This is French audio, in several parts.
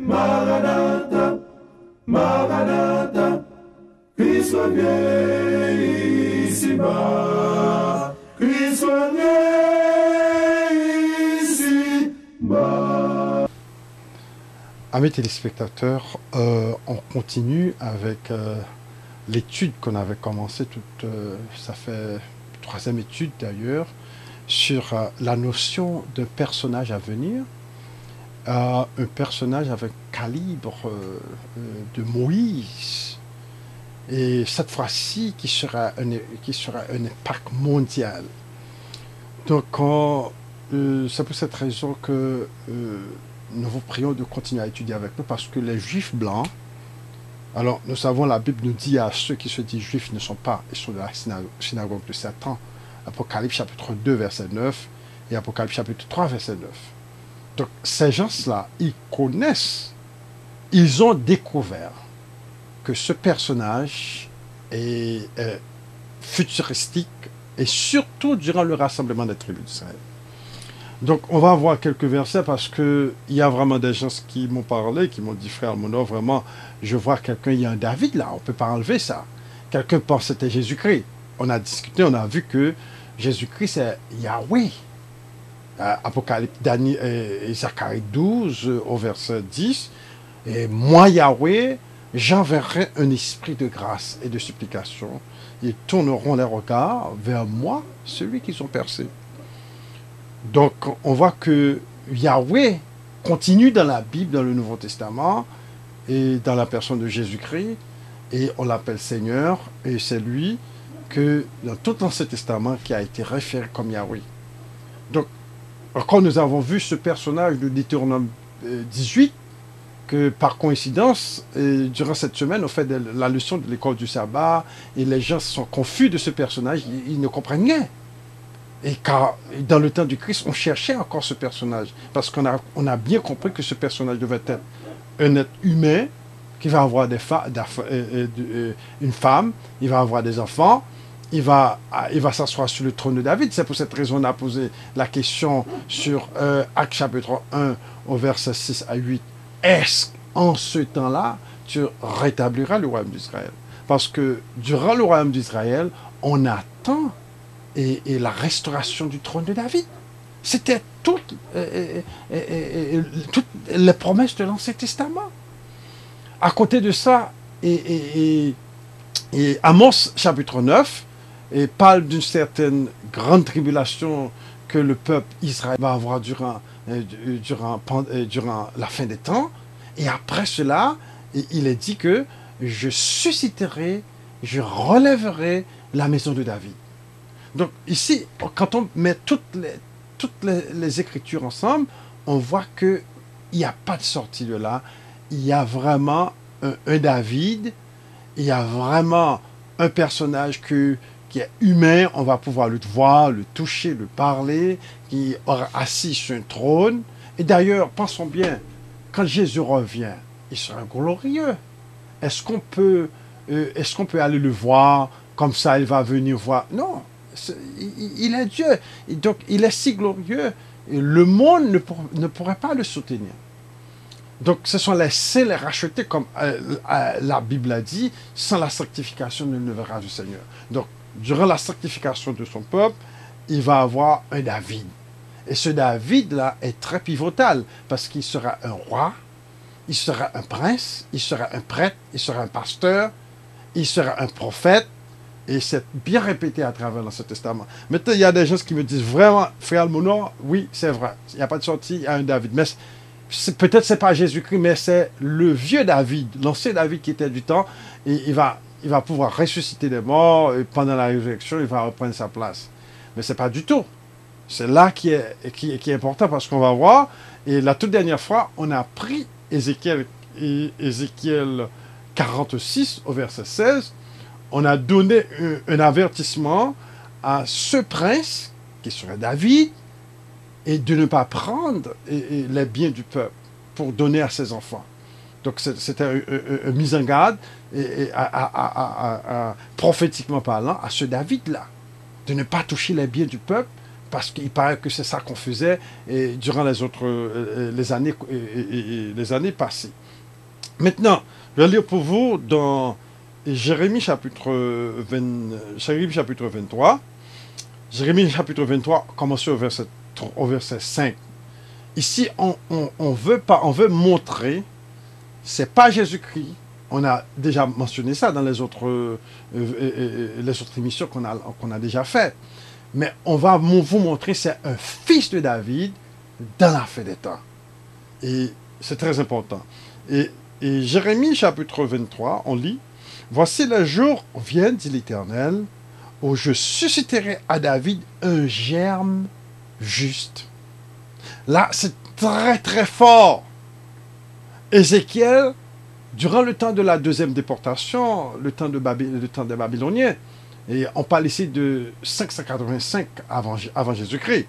Maranatha, Maranatha, Kristo vient ici-bas, Kristo vient ici-bas. Amis téléspectateurs, on continue avec l'étude qu'on avait commencée, ça fait troisième étude d'ailleurs, sur la notion d'un personnage à venir, un personnage avec calibre de Moïse, et cette fois-ci qui sera un impact mondial. Donc c'est pour cette raison que nous vous prions de continuer à étudier avec nous, parce que les Juifs blancs, alors nous savons, la Bible nous dit à ceux qui se disent Juifs ne sont pas, ils sont de la synagogue de Satan, Apocalypse chapitre 2 verset 9 et Apocalypse chapitre 3 verset 9. Donc ces gens-là, ils connaissent, ils ont découvert que ce personnage est futuristique, et surtout durant le rassemblement des tribus d'Israël. Donc on va voir quelques versets, parce qu'il y a vraiment des gens qui m'ont parlé, qui m'ont dit, frère Mono, vraiment, je vois quelqu'un, il y a un David là, on ne peut pas enlever ça. Quelqu'un pense que c'était Jésus-Christ. On a discuté, on a vu que Jésus-Christ c'est Yahweh. Apocalypse, Zacharie 12 au verset 10. Et moi Yahweh, j'enverrai un esprit de grâce et de supplication. Ils tourneront les regards vers moi, celui qu'ils ont percé. Donc, on voit que Yahweh continue dans la Bible, dans le Nouveau Testament, et dans la personne de Jésus-Christ, et on l'appelle Seigneur, et c'est lui que, dans tout l'Ancien Testament, qui a été référé comme Yahweh. Donc, quand nous avons vu ce personnage de Deutéronome 18, que par coïncidence, durant cette semaine, on fait la leçon de l'école du sabbat, et les gens sont confus de ce personnage, ils ne comprennent rien. Et car dans le temps du Christ, on cherchait encore ce personnage, parce qu'on a bien compris que ce personnage devait être un être humain, qui va avoir une femme, il va avoir des enfants, il va s'asseoir sur le trône de David. C'est pour cette raison qu'on a posé la question sur Actes chapitre 1 au verset 6 à 8. Est-ce qu'en ce temps-là, tu rétabliras le royaume d'Israël? Parce que durant le royaume d'Israël, on attend et la restauration du trône de David. C'était toutes les promesses de l'Ancien Testament. À côté de ça, et Amos chapitre 9 parle d'une certaine grande tribulation que le peuple Israël va avoir durant la fin des temps. Et après cela, il est dit que je susciterai, je relèverai la maison de David. Donc ici, quand on met toutes les Écritures ensemble, on voit qu'il n'y a pas de sortie de là. Il y a vraiment un David, il y a vraiment un personnage qui est humain, on va pouvoir le voir, le toucher, le parler, qui aura assis sur un trône. Et d'ailleurs, pensons bien, quand Jésus revient, il sera glorieux. Est-ce qu'on peut aller le voir comme ça, il va venir voir? Non, il est Dieu. Et donc, il est si glorieux, et le monde ne pourrait pas le soutenir. Donc, ce sont les saints, les rachetés, comme la Bible a dit, sans la sanctification, nul ne verra du Seigneur. Donc, durant la sanctification de son peuple, il va avoir un David. Et ce David-là est très pivotal, parce qu'il sera un roi, il sera un prince, il sera un prêtre, il sera un pasteur, il sera un prophète, et c'est bien répété à travers l'Ancien Testament. Maintenant, il y a des gens qui me disent vraiment, frère Almonor, oui, c'est vrai, il n'y a pas de sortie, il y a un David. Mais peut-être ce n'est pas Jésus-Christ, mais c'est le vieux David, l'ancien David qui était du temps, et il va pouvoir ressusciter des morts, et pendant la résurrection, il va reprendre sa place. Mais ce n'est pas du tout. C'est là qui est important, parce qu'on va voir, et la toute dernière fois, on a pris Ézéchiel 46 au verset 16, on a donné un avertissement à ce prince, qui serait David, et de ne pas prendre les biens du peuple pour donner à ses enfants. Donc c'était une mise en garde, prophétiquement parlant, à ce David-là, de ne pas toucher les biens du peuple parce qu'il paraît que c'est ça qu'on faisait durant les années passées. Maintenant, je vais lire pour vous dans Jérémie chapitre 23. Jérémie chapitre 23, commencez au verset 5. Ici, on veut montrer, c'est pas Jésus-Christ. On a déjà mentionné ça dans les autres émissions qu'on a déjà faites. Mais on va vous montrer, c'est un fils de David dans la fin des temps. Et c'est très important. Et Jérémie chapitre 23, on lit, « Voici le jour vient, dit l'Éternel, où je susciterai à David un germe juste. » Là, c'est très très fort. Ézéchiel, durant le temps de la deuxième déportation, le temps des Babyloniens, et on parle ici de 585 avant Jésus-Christ.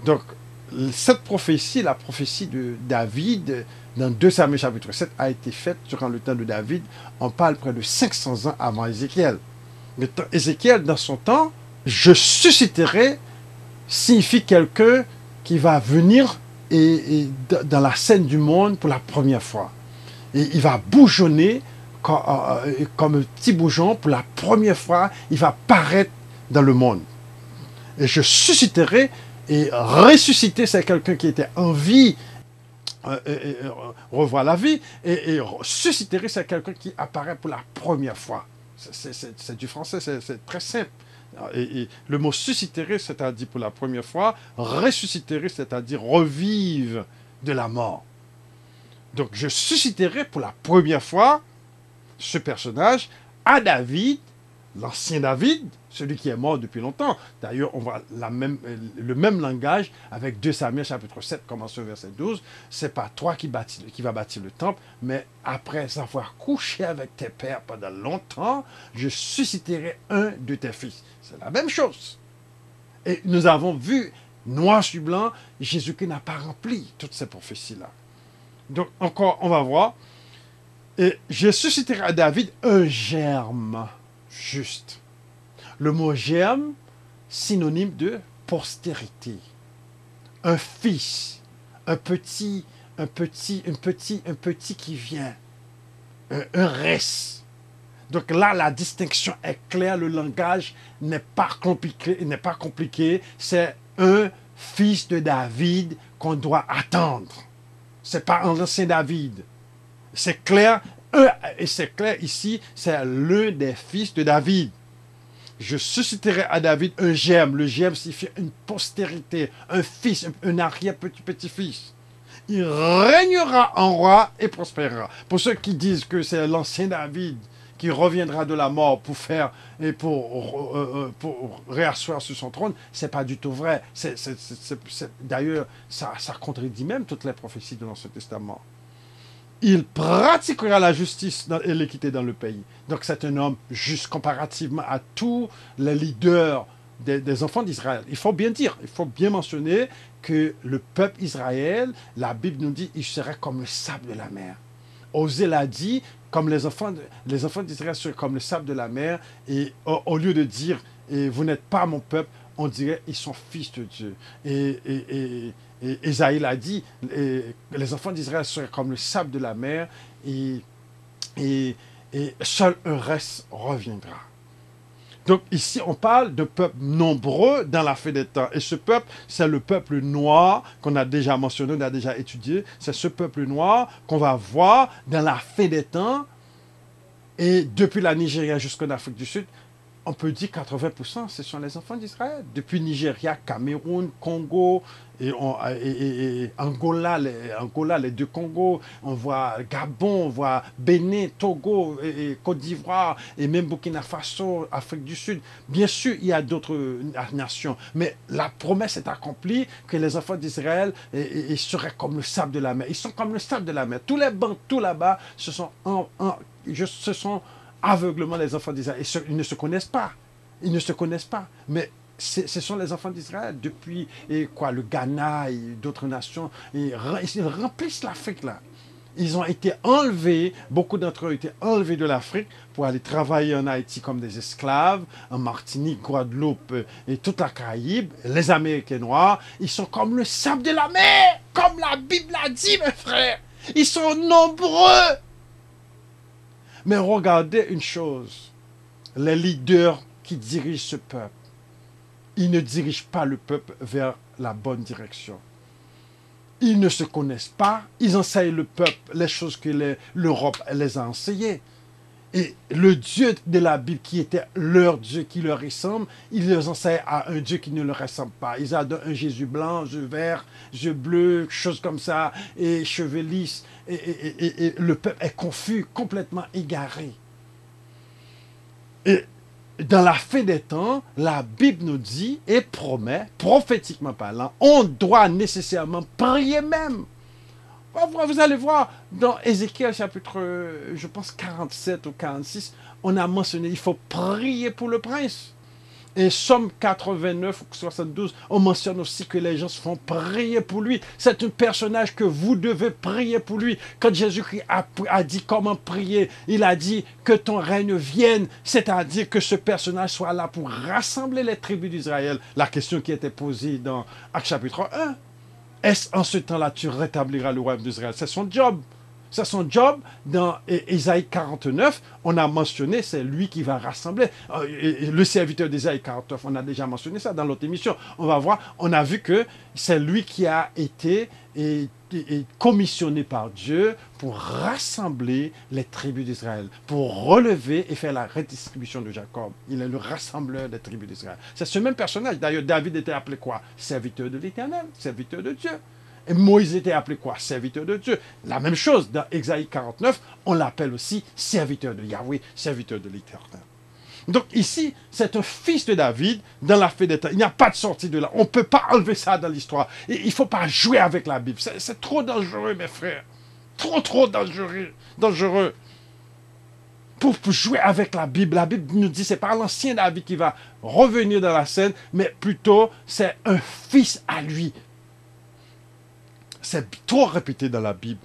Donc, cette prophétie, la prophétie de David, dans 2 Samuel chapitre 7, a été faite durant le temps de David. On parle près de 500 ans avant Ézéchiel. Ézéchiel, dans son temps, je susciterai, signifie quelqu'un qui va venir dans la scène du monde pour la première fois. Et il va bourgeonner comme un petit bourgeon pour la première fois. Il va paraître dans le monde. Et je susciterai, et ressusciter, c'est quelqu'un qui était en vie, revoit la vie, et susciterai, c'est quelqu'un qui apparaît pour la première fois. C'est du français, c'est très simple. Et le mot susciterai, c'est-à-dire pour la première fois, ressusciterai, c'est-à-dire revivre de la mort. Donc je susciterai pour la première fois ce personnage à David, l'ancien David, celui qui est mort depuis longtemps. D'ailleurs, on voit le même langage avec 2 Samuel chapitre 7, commence au verset 12. C'est pas toi qui va bâtir le temple, mais après avoir couché avec tes pères pendant longtemps, je susciterai un de tes fils. C'est la même chose. Et nous avons vu, noir sur blanc, Jésus-Christ n'a pas rempli toutes ces prophéties-là. Donc, encore, on va voir. Et je susciterai à David un germe juste. Le mot germe, synonyme de postérité. Un fils, un petit qui vient. Un reste. Donc là, la distinction est claire, le langage n'est pas compliqué. C'est un fils de David qu'on doit attendre. C'est pas un ancien David. C'est clair, et c'est clair ici, c'est l'un des fils de David. Je susciterai à David un germe. Le germe signifie une postérité, un fils, un arrière-petit-fils. Il régnera en roi et prospérera. Pour ceux qui disent que c'est l'ancien David qui reviendra de la mort pour réasseoir sur son trône, c'est pas du tout vrai. D'ailleurs, ça contredit même toutes les prophéties de l'Ancien Testament. Il pratiquera la justice et l'équité dans le pays. Donc c'est un homme juste comparativement à tous les leaders des enfants d'Israël. Il faut bien dire, il faut bien mentionner que le peuple Israël, la Bible nous dit, il serait comme le sable de la mer. Osée l'a dit, comme les enfants d'Israël seraient comme le sable de la mer, et au lieu de dire, vous n'êtes pas mon peuple, on dirait, ils sont fils de Dieu. Et Ésaïe l'a dit, les enfants d'Israël seraient comme le sable de la mer, et seul un reste reviendra. Donc ici, on parle de peuple nombreux dans la fin des temps. Et ce peuple, c'est le peuple noir qu'on a déjà mentionné, on a déjà étudié. C'est ce peuple noir qu'on va voir dans la fin des temps. Et depuis la Nigeria jusqu'en Afrique du Sud, on peut dire 80%, ce sont les enfants d'Israël. Depuis Nigeria, Cameroun, Congo, et Angola, les deux Congos, on voit Gabon, on voit Bénin, Togo, et Côte d'Ivoire, et même Burkina Faso, Afrique du Sud. Bien sûr, il y a d'autres nations, mais la promesse est accomplie que les enfants d'Israël seraient comme le sable de la mer. Ils sont comme le sable de la mer. Tous les bantous là-bas, ce sont aveuglement les enfants d'Israël. Ils ne se connaissent pas. Ils ne se connaissent pas. Mais ce sont les enfants d'Israël depuis le Ghana et d'autres nations. Ils remplissent l'Afrique là. Ils ont été enlevés, beaucoup d'entre eux ont été enlevés de l'Afrique pour aller travailler en Haïti comme des esclaves, en Martinique, Guadeloupe et toute la Caraïbe. Les Américains noirs, ils sont comme le sable de la mer, comme la Bible l'a dit, mes frères. Ils sont nombreux. Mais regardez une chose, les leaders qui dirigent ce peuple, ils ne dirigent pas le peuple vers la bonne direction. Ils ne se connaissent pas, ils enseignent le peuple les choses que l'Europe les a enseignées. Et le Dieu de la Bible, qui était leur Dieu, qui leur ressemble, ils les enseignent à un Dieu qui ne leur ressemble pas. Ils adorent un Jésus blanc, yeux verts, yeux bleus, choses comme ça, et cheveux lisses. Et le peuple est confus, complètement égaré. Et dans la fin des temps, la Bible nous dit et promet, prophétiquement parlant, on doit nécessairement prier même. Vous allez voir, dans Ézéchiel chapitre, je pense 47 ou 46, on a mentionné, il faut prier pour le prince. Et Somme 89 ou 72, on mentionne aussi que les gens se font prier pour lui. C'est un personnage que vous devez prier pour lui. Quand Jésus-Christ a dit comment prier, il a dit que ton règne vienne, c'est-à-dire que ce personnage soit là pour rassembler les tribus d'Israël. La question qui était posée dans Actes chapitre 1. Est-ce en ce temps-là tu rétabliras le royaume d'Israël? C'est son job. C'est son job. Dans Ésaïe 49, on a mentionné, c'est lui qui va rassembler. Le serviteur d'Ésaïe 49, on a déjà mentionné ça dans l'autre émission. On va voir, on a vu que c'est lui qui a été commissionné par Dieu pour rassembler les tribus d'Israël, pour relever et faire la redistribution de Jacob. Il est le rassembleur des tribus d'Israël. C'est ce même personnage. D'ailleurs, David était appelé quoi? Serviteur de l'Éternel, serviteur de Dieu. Et Moïse était appelé quoi? Serviteur de Dieu. La même chose, dans Ésaïe 49, on l'appelle aussi serviteur de Yahweh, serviteur de l'Éternel. Donc ici, c'est un fils de David dans la fin des temps. Il n'y a pas de sortie de là. On ne peut pas enlever ça dans l'histoire. Et il ne faut pas jouer avec la Bible. C'est trop dangereux, mes frères. Trop dangereux. Pour jouer avec la Bible nous dit, c'est pas l'ancien David qui va revenir dans la scène, mais plutôt c'est un fils à lui. C'est trop répété dans la Bible.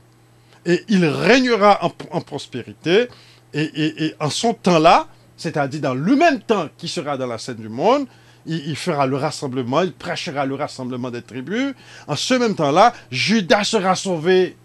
Et il régnera en prospérité. Et en son temps-là, c'est-à-dire dans le même temps qu'il sera dans la scène du monde, il fera le rassemblement, il prêchera le rassemblement des tribus. En ce même temps-là, Judas sera sauvé.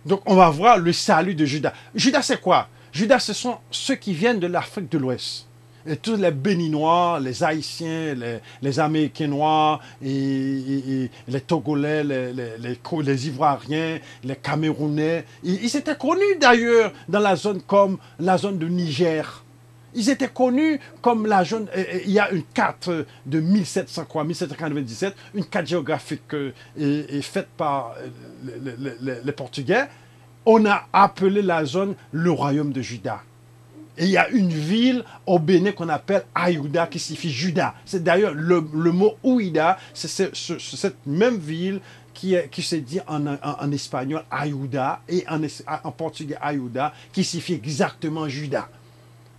Donc on va voir le salut de Judas. Judas, c'est quoi? Judas, ce sont ceux qui viennent de l'Afrique de l'Ouest. Et tous les Béninois, les Haïtiens, les Américains noirs, et les Togolais, les Ivoiriens, les Camerounais, ils étaient connus d'ailleurs dans la zone comme la zone de Niger. Ils étaient connus comme la zone. Il y a une carte de 1797, une carte géographique faite par les Portugais. On a appelé la zone le royaume de Juda. Et il y a une ville au Bénin qu'on appelle Aouda qui signifie Juda. C'est d'ailleurs le mot Ouida, c'est cette même ville qui se dit en espagnol Aouda et en portugais Aouda qui signifie exactement Juda.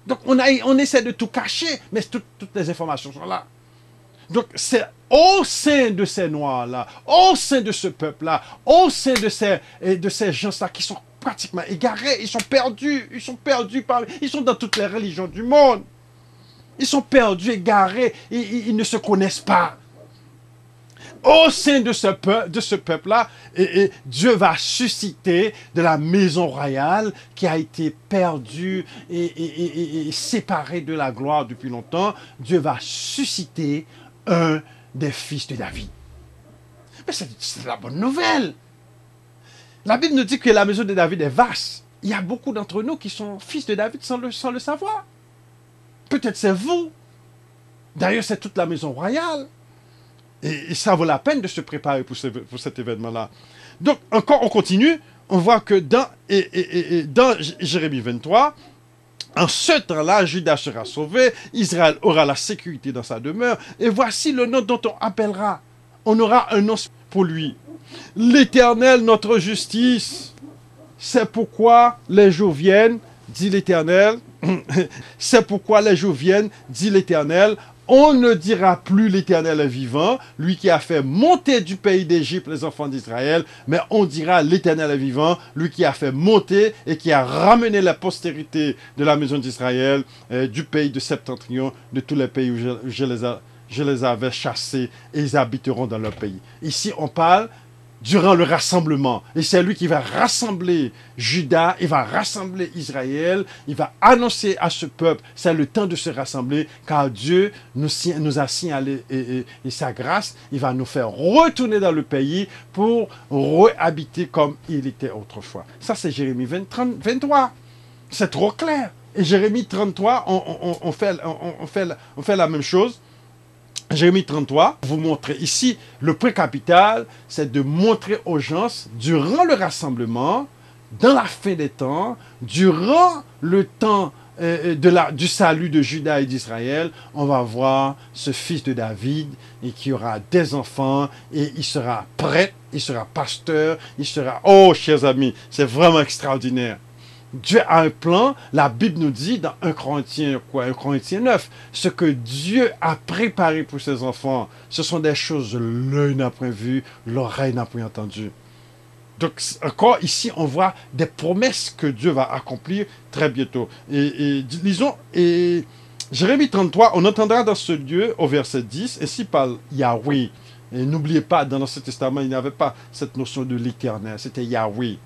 Donc on essaie de tout cacher, mais toutes les informations sont là. Donc c'est au sein de ces Noirs-là, au sein de ce peuple-là, au sein de ces gens-là qui sont pratiquement égarés, ils sont perdus, ils sont dans toutes les religions du monde. Ils sont perdus, égarés, ils ne se connaissent pas. Au sein de ce peuple-là, Dieu va susciter de la maison royale qui a été perdue et séparée de la gloire depuis longtemps. Dieu va susciter un des fils de David. Mais c'est la bonne nouvelle. La Bible nous dit que la maison de David est vaste. Il y a beaucoup d'entre nous qui sont fils de David sans le savoir. Peut-être c'est vous. D'ailleurs, c'est toute la maison royale. Et ça vaut la peine de se préparer pour cet événement-là. Donc, encore, on continue. On voit que dans Jérémie 23, en ce temps-là, Judas sera sauvé, Israël aura la sécurité dans sa demeure, et voici le nom dont on appellera. On aura un nom pour lui. L'Éternel, notre justice. C'est pourquoi les jours viennent, dit l'Éternel. C'est pourquoi les jours viennent, dit l'Éternel. On ne dira plus l'Éternel est vivant, lui qui a fait monter du pays d'Égypte les enfants d'Israël, mais on dira l'Éternel est vivant, lui qui a fait monter et qui a ramené la postérité de la maison d'Israël, du pays de Septentrion, de tous les pays où je les avais chassés, et ils habiteront dans leur pays. Ici, on parle durant le rassemblement. Et c'est lui qui va rassembler Juda, il va rassembler Israël, il va annoncer à ce peuple, c'est le temps de se rassembler, car Dieu nous a signalé et sa grâce, il va nous faire retourner dans le pays pour réhabiter comme il était autrefois. Ça, c'est Jérémie 23. C'est trop clair. Et Jérémie 33, on fait la même chose. Jérémie 33, vous montrez ici, le point capital, c'est de montrer aux gens, durant le rassemblement, dans la fin des temps, durant le temps du salut de Juda et d'Israël, on va voir ce fils de David et qui aura des enfants et il sera prêtre, il sera pasteur, il sera... Oh, chers amis, c'est vraiment extraordinaire. Dieu a un plan, la Bible nous dit dans 1 Corinthiens 9, ce que Dieu a préparé pour ses enfants, ce sont des choses l'œil n'a point vu, l'oreille n'a point entendu. Donc encore ici, on voit des promesses que Dieu va accomplir très bientôt. Lisons, Jérémie 33, on entendra dans ce lieu, au verset 10, ainsi parle Yahweh. Et n'oubliez pas, dans l'Ancien Testament, il n'y avait pas cette notion de l'Éternel, c'était Yahweh.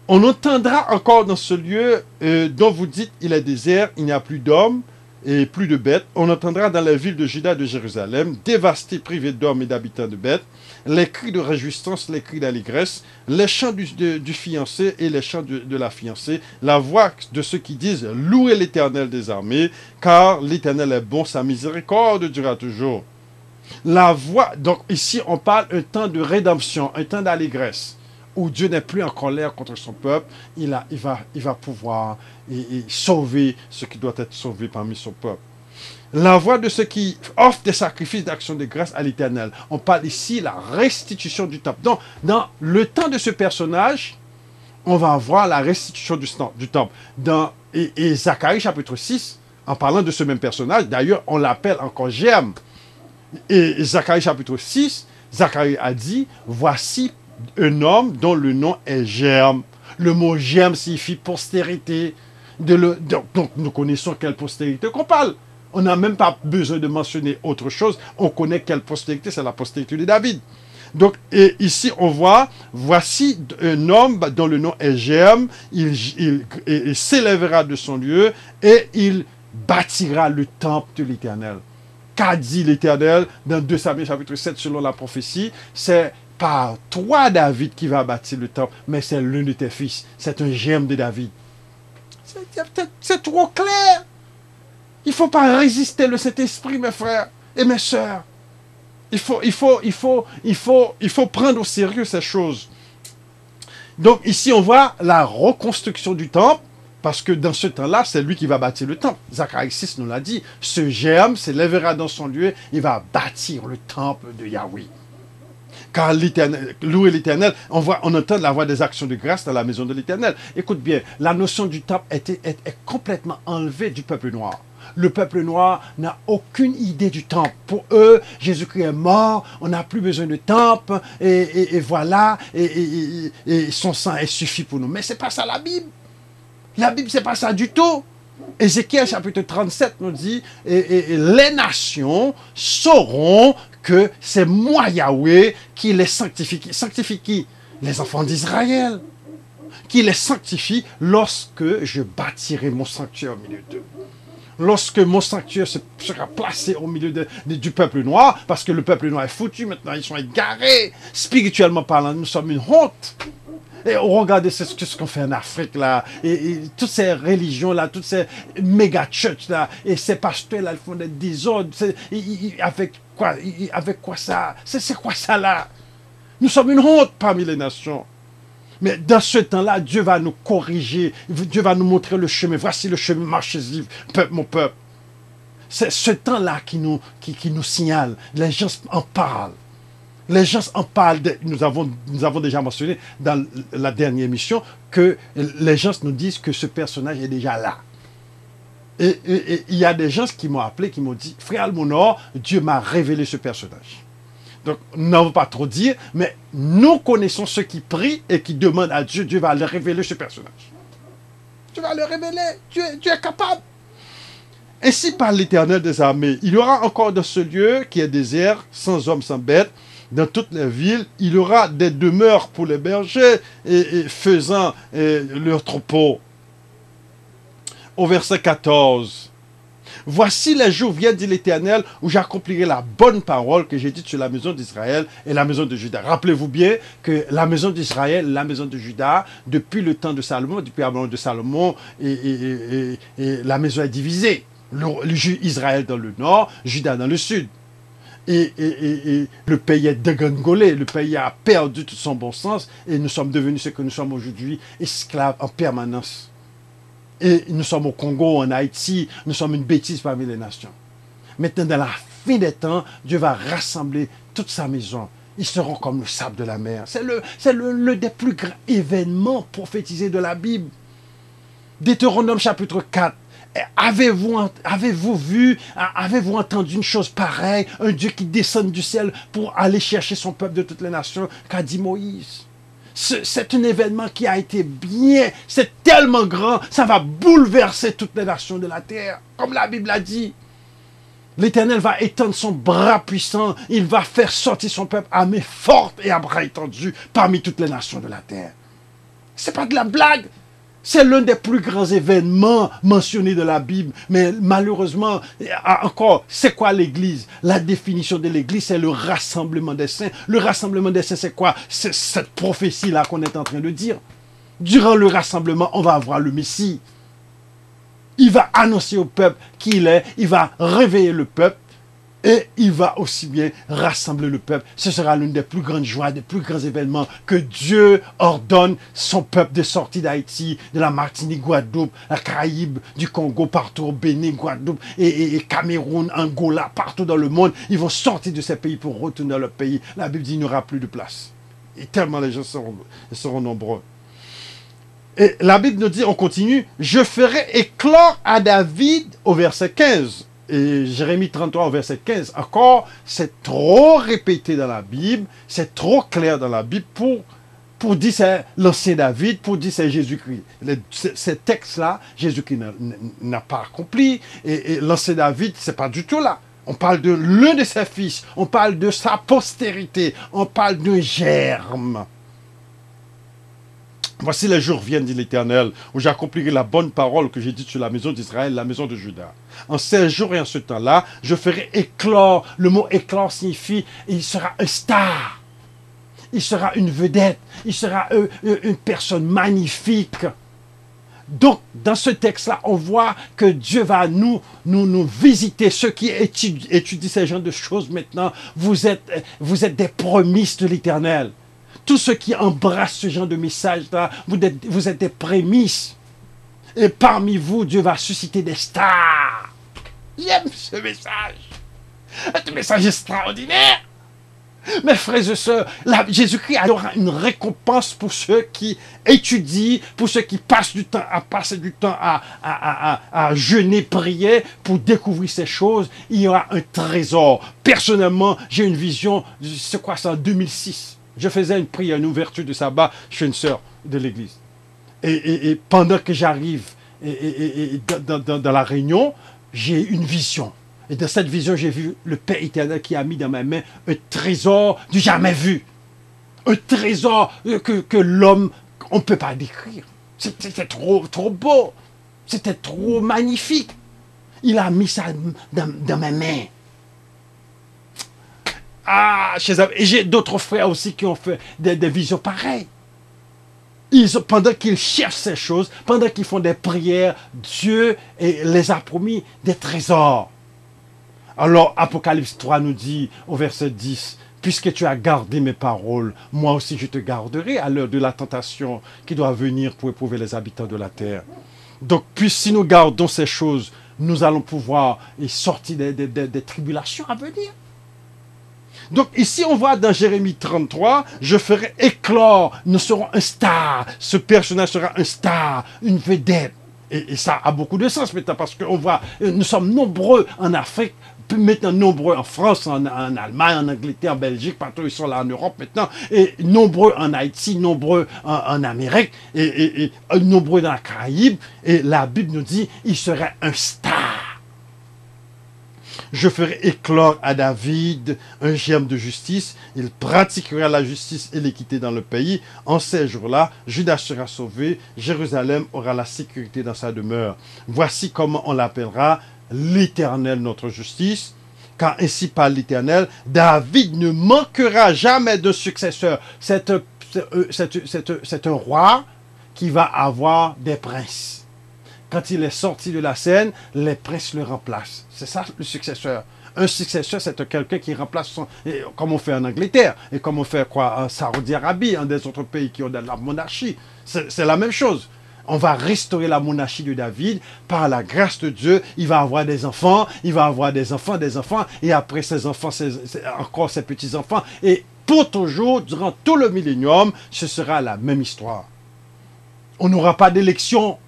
On entendra encore dans ce lieu dont vous dites il est désert, il n'y a plus d'hommes et plus de bêtes. On entendra dans les villes de Juda et de Jérusalem, dévastées, privées d'hommes et d'habitants de bêtes, les cris de réjouissance, les cris d'allégresse, les chants du fiancé et les chants de la fiancée, la voix de ceux qui disent louez l'Éternel des armées, car l'Éternel est bon, sa miséricorde durera toujours. La voix, donc ici on parle un temps de rédemption, un temps d'allégresse, où Dieu n'est plus en colère contre son peuple, il va pouvoir sauver ce qui doit être sauvé parmi son peuple. La voix de ceux qui offrent des sacrifices d'action de grâce à l'Éternel. On parle ici de la restitution du temple. Donc, dans le temps de ce personnage, on va voir la restitution du temple. Dans Zacharie chapitre 6, en parlant de ce même personnage, d'ailleurs, on l'appelle encore Germe. Et Zacharie chapitre 6, Zacharie a dit, voici un homme dont le nom est Germe. Le mot Germe signifie postérité. Donc nous connaissons quelle postérité qu'on parle. On n'a même pas besoin de mentionner autre chose. On connaît quelle postérité, c'est la postérité de David. Donc ici on voit, voici un homme dont le nom est Germe. Il s'élèvera de son lieu et il bâtira le temple de l'Éternel. Qu'a dit l'Éternel dans 2 Samuel chapitre 7 selon la prophétie? C'est par toi, David, qui va bâtir le temple, mais c'est l'un de tes fils. C'est un germe de David. C'est trop clair. Il ne faut pas résister le Saint-Esprit, mes frères et mes sœurs. Il faut prendre au sérieux ces choses. Donc ici, on voit la reconstruction du temple, parce que dans ce temps-là, c'est lui qui va bâtir le temple. Zacharie 6 nous l'a dit. Ce germe s'élèvera dans son lieu, il va bâtir le temple de Yahweh. Car l'Éternel, louer l'Éternel, on entend la voix des actions de grâce dans la maison de l'Éternel. Écoute bien, la notion du temple est complètement enlevée du peuple noir. Le peuple noir n'a aucune idée du temple. Pour eux, Jésus-Christ est mort, on n'a plus besoin de temple, et voilà, et son sang est suffi pour nous. Mais ce n'est pas ça la Bible. La Bible, ce n'est pas ça du tout. Ézéchiel chapitre 37 nous dit, et les nations sauront que c'est moi Yahweh qui les sanctifie. Sanctifie qui? Les enfants d'Israël. Qui les sanctifie lorsque je bâtirai mon sanctuaire au milieu d'eux. Lorsque mon sanctuaire sera placé au milieu du peuple noir, parce que le peuple noir est foutu maintenant, ils sont égarés. Spirituellement parlant, nous sommes une honte. Et regardez ce qu'on fait en Afrique, là, et toutes ces religions, là, toutes ces méga-churches, là, et ces pasteurs, là, ils font des désordres. Avec quoi ça? C'est quoi ça, là? Nous sommes une honte parmi les nations. Mais dans ce temps-là, Dieu va nous corriger, Dieu va nous montrer le chemin. Voici le chemin, marchez-y, mon peuple. C'est ce temps-là qui nous signale. Les gens en parlent. Les gens en parlent, nous avons déjà mentionné dans la dernière émission que les gens nous disent que ce personnage est déjà là. Et il y a des gens qui m'ont appelé, qui m'ont dit, frère Almonor, Dieu m'a révélé ce personnage. Donc, n'en veut pas trop dire, mais nous connaissons ceux qui prient et qui demandent à Dieu, Dieu va leur révéler ce personnage. Dieu va le révéler, Dieu est capable. Ainsi parle l'Éternel des armées. Il y aura encore dans ce lieu qui est désert, sans homme, sans bête, dans toutes les villes, il y aura des demeures pour les bergers et faisant leur troupeau. Au verset 14. Voici les jours viennent, dit l'Éternel, où j'accomplirai la bonne parole que j'ai dite sur la maison d'Israël et la maison de Juda. Rappelez-vous bien que la maison d'Israël, la maison de Juda, depuis le temps de Salomon, depuis l'abandon de Salomon, et la maison est divisée. Israël dans le nord, Juda dans le sud. Et le pays est dégringolé, le pays a perdu tout son bon sens et nous sommes devenus ce que nous sommes aujourd'hui, esclaves en permanence. Et nous sommes au Congo, en Haïti, nous sommes une bêtise parmi les nations. Maintenant, dans la fin des temps, Dieu va rassembler toute sa maison. Ils seront comme le sable de la mer. C'est le des plus grands événements prophétisés de la Bible. Deutéronome chapitre 4. Avez-vous vu, avez-vous entendu une chose pareille, un Dieu qui descend du ciel pour aller chercher son peuple de toutes les nations, qu'a dit Moïse? C'est un événement qui a été bien, c'est tellement grand, ça va bouleverser toutes les nations de la terre, comme la Bible a dit. L'Éternel va étendre son bras puissant, il va faire sortir son peuple à main forte et à bras étendus parmi toutes les nations de la terre. C'est pas de la blague. C'est l'un des plus grands événements mentionnés de la Bible. Mais malheureusement, encore, c'est quoi l'Église? La définition de l'Église, c'est le rassemblement des saints. Le rassemblement des saints, c'est quoi? C'est cette prophétie-là qu'on est en train de dire. Durant le rassemblement, on va avoir le Messie. Il va annoncer au peuple qui il est. Il va réveiller le peuple. Et il va aussi bien rassembler le peuple. Ce sera l'une des plus grandes joies, des plus grands événements que Dieu ordonne son peuple de sortir d'Haïti, de la Martinique, Guadeloupe, la Caraïbe, du Congo, partout au Bénin, Guadeloupe, et Cameroun, Angola, partout dans le monde. Ils vont sortir de ces pays pour retourner dans leur pays. La Bible dit qu'il n'y aura plus de place. Et tellement les gens seront nombreux. Et la Bible nous dit, on continue, je ferai éclore à David au verset 15. Et Jérémie 33 au verset 15, encore, c'est trop répété dans la Bible, c'est trop clair dans la Bible pour dire c'est l'ancien David, pour dire c'est Jésus-Christ. Ces textes-là, Jésus-Christ n'a pas accompli, et l'ancien David, c'est pas du tout là. On parle de l'un de ses fils, on parle de sa postérité, on parle d'un germe. Voici les jours viennent, dit l'Éternel, où j'accomplirai la bonne parole que j'ai dite sur la maison d'Israël, la maison de Juda. En ces jours et en ce temps-là, je ferai éclore. Le mot éclore signifie, il sera un star. Il sera une vedette. Il sera une personne magnifique. Donc, dans ce texte-là, on voit que Dieu va nous visiter. Ceux qui étudient ces genres de choses maintenant, vous êtes des prémices de l'Éternel. Tous ceux qui embrassent ce genre de message-là, vous êtes des prémices. Et parmi vous, Dieu va susciter des stars. J'aime ce message. C'est un message extraordinaire. Mes frères et sœurs, Jésus-Christ aura une récompense pour ceux qui étudient, pour ceux qui passent du temps à jeûner, prier, pour découvrir ces choses. Il y aura un trésor. Personnellement, j'ai une vision, c'est quoi ça, en 2006. Je faisais une prière, une ouverture de sabbat chez une sœur de l'église. Et pendant que j'arrive dans la réunion, j'ai une vision. Et dans cette vision, j'ai vu le Père éternel qui a mis dans ma main un trésor du jamais vu. Un trésor que l'homme, on ne peut pas décrire. C'était trop beau. C'était trop magnifique. Il a mis ça dans ma main. Ah, et j'ai d'autres frères aussi qui ont fait des visions pareilles. Pendant qu'ils cherchent ces choses, pendant qu'ils font des prières, Dieu les a promis des trésors. Alors, Apocalypse 3 nous dit au verset 10, « Puisque tu as gardé mes paroles, moi aussi je te garderai à l'heure de la tentation qui doit venir pour éprouver les habitants de la terre. » Donc, si nous gardons ces choses, nous allons pouvoir sortir des tribulations à venir. Donc ici, on voit dans Jérémie 33, je ferai éclore, nous serons un star. Ce personnage sera un star, une vedette. Et ça a beaucoup de sens maintenant parce qu'on voit, nous sommes nombreux en Afrique, maintenant nombreux en France, en Allemagne, en Angleterre, en Belgique, partout ils sont là en Europe maintenant, et nombreux en Haïti, nombreux en Amérique, et nombreux dans la Caraïbe. Et la Bible nous dit, il serait un star. Je ferai éclore à David un germe de justice. Il pratiquera la justice et l'équité dans le pays. En ces jours-là, Juda sera sauvé. Jérusalem aura la sécurité dans sa demeure. Voici comment on l'appellera l'Éternel, notre justice. Car ainsi parle l'Éternel, David ne manquera jamais de successeur. C'est un roi qui va avoir des princes. Quand il est sorti de la scène, les princes le remplacent. C'est ça le successeur. Un successeur, c'est quelqu'un qui remplace son... Comme on fait en Angleterre, et comme on fait en Saoudi-Arabie, en des autres pays qui ont de la monarchie. C'est la même chose. On va restaurer la monarchie de David par la grâce de Dieu. Il va avoir des enfants, il va avoir des enfants, et après ses enfants, encore ses petits-enfants. Et pour toujours, durant tout le millénium, ce sera la même histoire. On n'aura pas d'élection.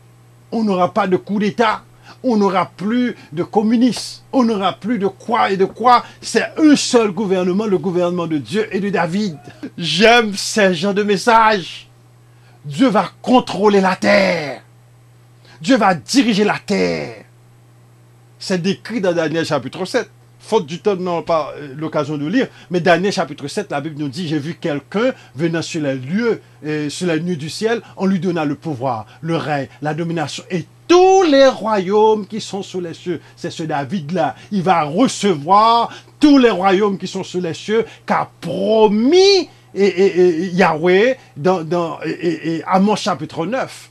On n'aura pas de coup d'État, on n'aura plus de communisme, on n'aura plus de quoi et de quoi. C'est un seul gouvernement, le gouvernement de Dieu et de David. J'aime ces genres de messages. Dieu va contrôler la terre. Dieu va diriger la terre. C'est décrit dans Daniel chapitre 7. Faute du temps, non pas l'occasion de lire, mais Daniel chapitre 7, la Bible nous dit, j'ai vu quelqu'un venant sur les lieux du ciel, on lui donna le pouvoir, le règne, la domination et tous les royaumes qui sont sous les cieux. C'est ce David-là. Il va recevoir tous les royaumes qui sont sous les cieux, qu'a promis Yahweh dans Amos chapitre 9.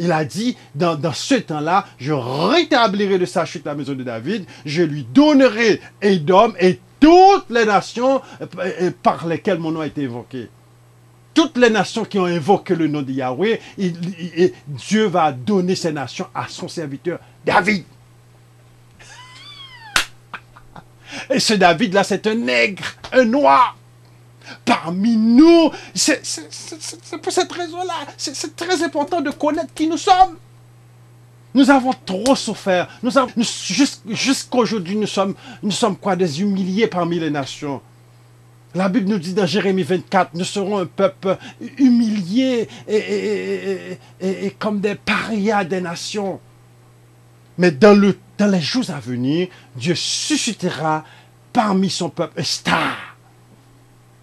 Il a dit, dans ce temps-là, je rétablirai de sa chute la maison de David, je lui donnerai Édom et toutes les nations par lesquelles mon nom a été évoqué. Toutes les nations qui ont invoqué le nom de Yahweh, Dieu va donner ces nations à son serviteur David. Et ce David-là, c'est un nègre, un noir. Parmi nous, c'est pour cette raison-là, c'est très important de connaître qui nous sommes. Nous avons trop souffert. Jusqu'aujourd'hui, nous sommes quoi? Des humiliés parmi les nations. La Bible nous dit dans Jérémie 24, nous serons un peuple humilié et comme des parias des nations. Mais dans les jours à venir, Dieu suscitera parmi son peuple un star.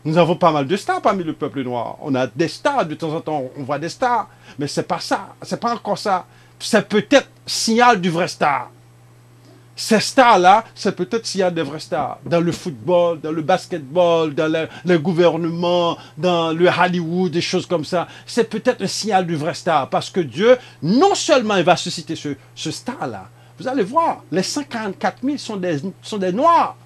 Nous avons pas mal de stars parmi le peuple noir. On a des stars, de temps en temps, on voit des stars. Mais c'est pas ça, c'est pas encore ça. C'est peut-être signal du vrai star. Ces stars-là, c'est peut-être signal des vrais stars. Dans le football, dans le basketball, dans le gouvernement, dans le Hollywood, des choses comme ça. C'est peut-être un signal du vrai star. Parce que Dieu, non seulement il va susciter ce star-là. Vous allez voir, les 144 000 sont des noirs.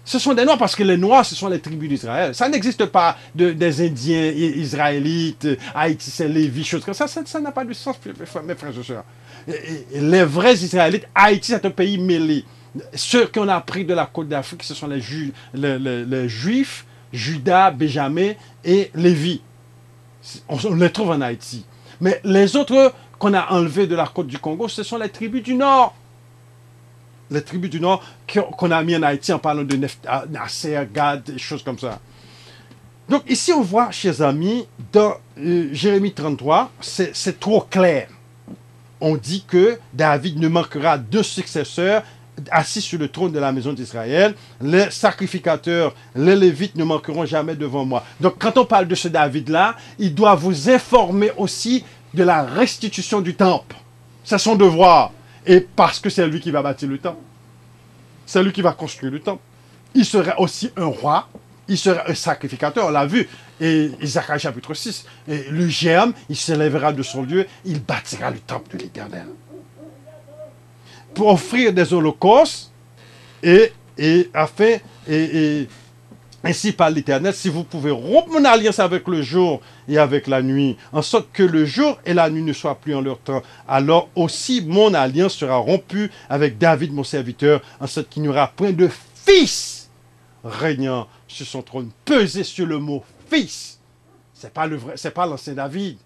Ce sont des noirs parce que les noirs, ce sont les tribus d'Israël. Ça n'existe pas des Indiens israélites, Haïti, c'est Lévi, choses comme ça. Ça n'a pas de sens, mes frères et sœurs. Les vrais Israélites, Haïti, c'est un pays mêlé. Ceux qu'on a pris de la côte d'Afrique, ce sont les Juifs, Judas, Benjamin et Lévi. On les trouve en Haïti. Mais les autres qu'on a enlevés de la côte du Congo, ce sont les tribus du Nord. Les tribus du Nord qu'on a mis en Haïti en parlant de Nasser, Gad, des choses comme ça. Donc ici on voit, chers amis, dans Jérémie 33, c'est trop clair. On dit que David ne manquera de successeurs assis sur le trône de la maison d'Israël. Les sacrificateurs, les Lévites ne manqueront jamais devant moi. Donc quand on parle de ce David-là, il doit vous informer aussi de la restitution du temple. C'est son devoir. Et parce que c'est lui qui va bâtir le temple. C'est lui qui va construire le temple. Il serait aussi un roi. Il serait un sacrificateur. On l'a vu. Et Zacharie chapitre 6. Et le germe, il s'élèvera de son lieu. Il bâtira le temple de l'Éternel. Pour offrir des holocaustes. Ainsi parle l'Éternel, si vous pouvez rompre mon alliance avec le jour et avec la nuit, en sorte que le jour et la nuit ne soient plus en leur temps, alors aussi mon alliance sera rompue avec David, mon serviteur, en sorte qu'il n'y aura point de fils régnant sur son trône. Pesez sur le mot fils. C'est pas l'ancien David.